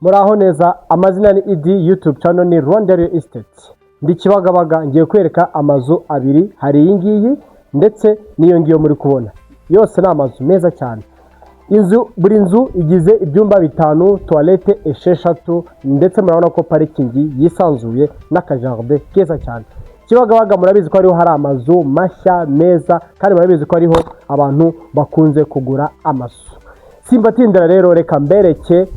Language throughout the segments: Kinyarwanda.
Muraho neza, amazina ni Idi, YouTube channel ni Rwanda Real Estate. Ndi Kibagabaga, ngiye kwereka amazu abiri, hari iyi ngiyi ndetse n'iyo ngiyo muri kubona. Yose ni amazu meza cyane. Buri nzu igize ibyumba bitanu, toilette esheshatu ndetse murabona ko parikingi yisanzuye n'akajardin keza cyane. Kibagabaga murabizi ko ariho hari amazu mashya meza kandi murabizi ko ariho abantu bakunze kugura amazu. Simbatindira rero reka mbereke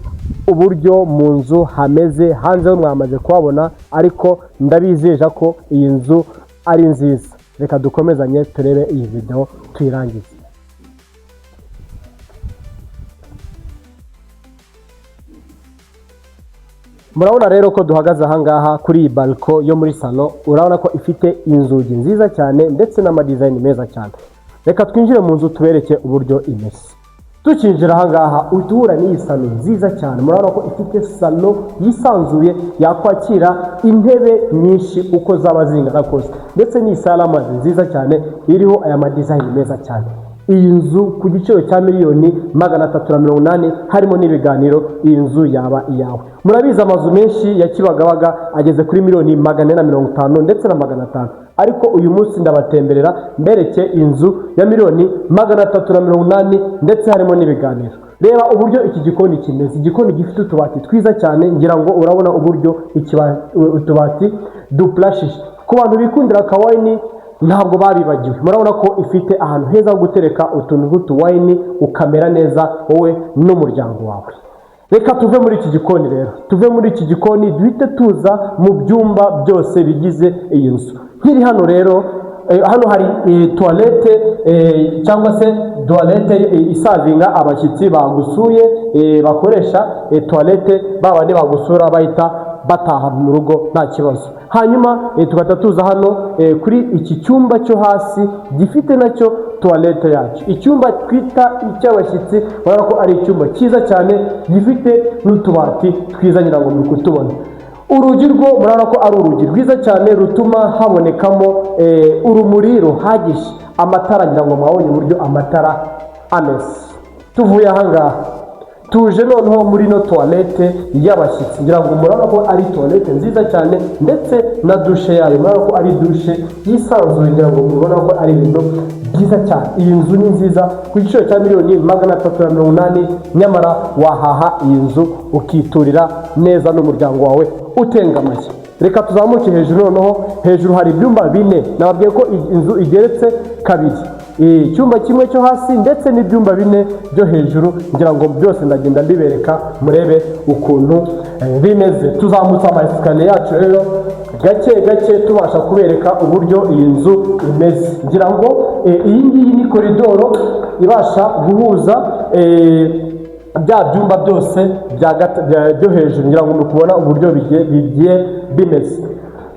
uburyo mu nzu hameze, hanze mwamaze kuhabona ariko ndabizeje ko iyi nzu ari nziza. Reka dukomezanye turebe iyi video tuyirangize. Murabona rero ko duhagaze ahangaha kuri iyi balcon yo muri salon, urabona ko ifite inzugi nziza cyane ndetse n'amadesign meza cyane. Reka twinjire mu nzu tubereke uburyo imeze. Tukinjira ahangaha uduhura n'iyi salon nziza cyane, murabona ko ifite salon yisanzuye yakwakira intebe nyinshi uko zaba zingana kose, ndetse n'iyi salama nziza cyane iriho aya madesign meza cyane. Iyi nzu ku giciro cya miliyoni 380 harimo n'ibiganiro, iyi nzu yaba iyawe. Murabizi amazu menshi ya Kibagabaga ageze kuri miliyoni 450 ndetse na 500, ariko uyu munsi ndabatemberera mbereke inzu ya miliyoni 380 ndetse harimo n'ibiganiro. Reba uburyo iki gikoni kimeze, igikoni gifite utubati twiza cyane, ngira ngo urabona uburyo utubati duplashishe. Ku bantu bikundira kawayini ntabwo babibagiwe, murabona ko ifite ahantu heza ho gutereka utuntu nk'utuwayini ukamera neza wowe n'umuryango wawe. Reka tuve muri iki gikoni rero, tuve muri iki gikoni duhite tuza mu byumba byose bigize iyi nzu. Nkiri hano rero, hano hari toilette cyangwa se toilette isavinga abashyitsi bagusuye, bakoresha toilette babandi bagusura bahita bataha mu rugo nta kibazo. Hanyuma tugata tuza hano kuri iki cyumba cyo hasi gifite nacyo toilette yacu. Icyumba twita icy'abashyitsi, urabona ko ari icyumba cyiza cyane gifite n'utubati twiza ngira ngo muri kutubona. Urugi rwo murabona ko ari urugi rwiza cyane rutuma habonekamo urumuri ruhagije. Amatara ngira ngo mwabonye uburyo amatara ameze. Tuvuye ahangaha tuje noneho muri no toilette y'abashyitsi, ngira ngo murabona ko ari toilette nziza cyane ndetse na douche yayo, murabona ko ari douche yisanzuye, ngira ngo murabona ko ari ibintu byiza cyane. Iyi nzu ni nziza ku giciro cya miliyoni 380, nyamara wahaha iyi nzu ukiturira neza n'umuryango wawe utengamaye. Reka tuzamuke hejuru noneho. Hejuru hari ibyumba 4, nababwiye ko inzu igeretse kabiri, icyumba kimwe cyo hasi ndetse n'ibyumba 4 byo hejuru, ngira ngo byose ndagenda mbibereka murebe ukuntu bimeze. Tuzamutse amasikariye yacu rero gake gake tubasha kubereka uburyo iyi nzu imeze. Ngira ngo iyi ngiyi ni koridoro ibasha guhuza bya byumba byose byo hejuru, ngira ngo muri kubona uburyo bigiye bimeze.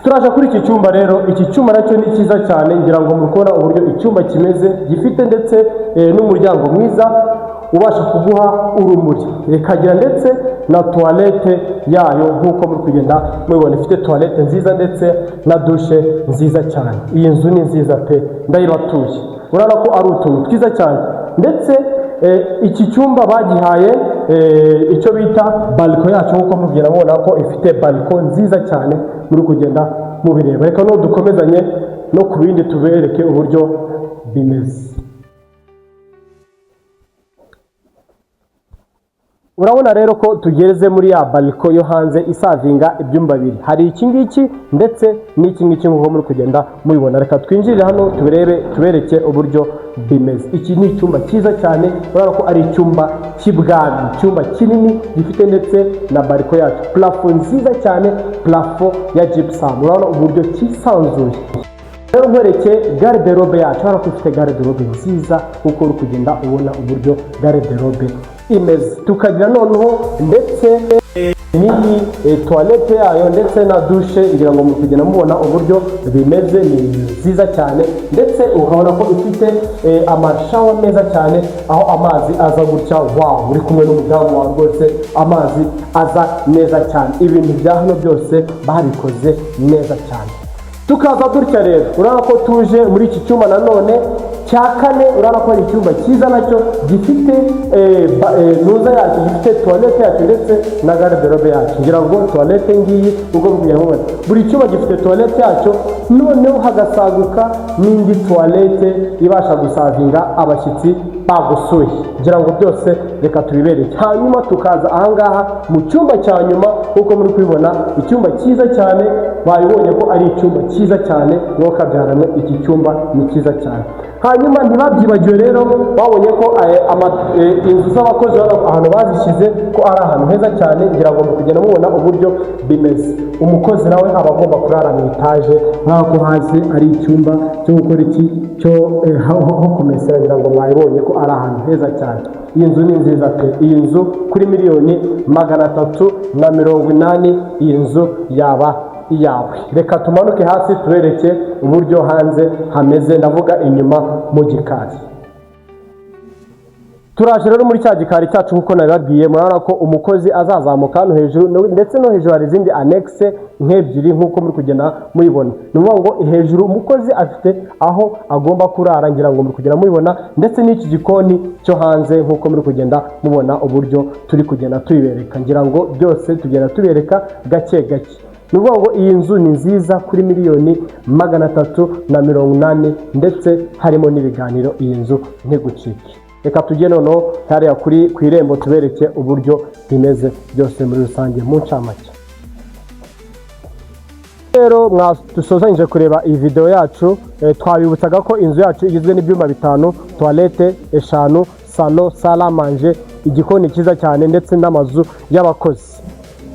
Turaje kuri iki cyumba rero, iki cyumba nacyo ni cyiza cyane, ngira ngo muri kubona uburyo icyumba kimeze, gifite ndetse n'umuryango mwiza ubasha kuguha urumuri, ikagira ndetse na toilette yayo nk'uko muri kugenda mubibona. Ifite toilette nziza ndetse na douche nziza cyane. Iyi nzu ni nziza pe, ndayibatuye. Urabona ko ari utuntu twiza cyane, ndetse iki cyumba bagihaye icyo bita balcon yacu nk'uko mubwira mubona ko ifite balcon nziza cyane muri kugenda mubireba. Reka no dukomezanye no ku bindi tubereke uburyo bimeze. Urabona rero ko tugeze muri ya balcon yo hanze isavinga ibyumba 2. Hari iki ngiki ndetse n'iki ngiki nk'uko muri kugenda mubibona. Reka twinjire hano tubereke uburyo bimeze. Iki ni icyumba cyiza cyane, urabona ko ari icyumba cy'ibwami, icyumba kinini gifite ndetse na balcon yacu, plafond nziza cyane, plafond ya gypsum, urabona uburyo cyisanzuye. Rero nkwereke garde-robe yacu, urabona ko ifite garde-robe nziza uko uri kugenda ubona uburyo garde-robe imeze. Tukagira noneho ndetse n'iyi toilette yayo ndetse na douche, ngira ngo muri kugenda mubona uburyo bimeze, ni nziza cyane, ndetse ukabona ko ifite amashawa meza cyane, aho amazi aza gutya, wow, uri kumwe n'umudamu wawe rwose amazi aza neza cyane. Ibintu bya hano byose babikoze neza cyane. Tukaza dutya rero, urabona ko tuje muri iki cyumba nanone cya kane urabona ko ari icyumba cyiza nacyo gifite nuza yacu, gifite toilette yacu ndetse na garderobe yacu. Ngira ngo toilette ngiyi ubwo mubona buri cyumba gifite toilette yacu, noneho hagasaguka n'indi toilette ibasha gusavinga abashyitsi bagusuye. Ngira ngo byose reka tubibereke. Hanyuma tukaza ahangaha mu cyumba cya nyuma, kuko muri kubibona icyumba cyiza cyane, bayibonye ko ari icyumba cyiza cyane, nuko kabyarana iki cyumba ni cyiza cyane. Hanyuma ntibabyibagiwe rero, babonye ko inzu z'abakozi ahantu bazishyize ko ari ahantu heza cyane. Ngira ngo mukugenda mubona uburyo bimeze. Umukozi nawe aba agomba kurara mu etaje, nk'aho hasi ari icyumba cyo gukora iki ho kumesera. Ngira ngo mwayibonye ko ari ahantu heza cyane. Iyi nzu ni nziza pe. Iyi nzu kuri $380,000 iyi nzu yaba iyawe. Reka tumanuke hasi tubereke uburyo hanze hameze, ndavuga inyuma mu gikari. Turaje rero muri cya gikari cyacu nkuko nabibabwiye. Murabona ko umukozi azazamuka hano hejuru, ndetse no hejuru hari izindi annexe nk'ebyiri nkuko muri kugenda muyibona. Ni ukuvuga ngo hejuru umukozi afite aho agomba kurara, ngira ngo muri kugenda muyibona, ndetse n'iki gikoni cyo hanze nkuko muri kugenda mubona uburyo turi kugenda tubibereka. Ngira ngo byose tugenda tubereka gake gake. Ni ukuvuga ngo iyi nzu ni nziza kuri $380,000 ndetse harimo n'ibiganiro. Iyi nzu ntigucike. Reka tujye noneho hariya ku irembo tubereke uburyo bimeze byose muri rusange mu ncamake. Rero dusozanyije kureba iyi video yacu, twabibutsaga ko inzu yacu igizwe n'ibyumba 5, toilette 5, salon, salle à manger, igikoni cyiza cyane ndetse n'amazu y'abakozi.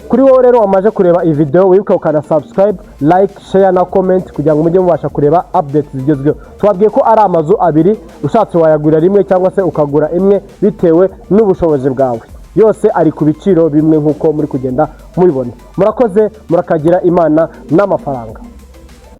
Kuri wowe rero wamaje kureba iyi video, wibuke ukana subscribe, like, share na comment kugira ngo mujye mubasha kureba updates zigezweho. Twabwiye ko ari amazu abiri, ushatse wayagura rimwe cyangwa se ukagura imwe bitewe n'ubushobozi bwawe. Yose ari ku biciro bimwe nkuko muri kugenda mubibona. Murakoze, murakagira Imana n'amafaranga.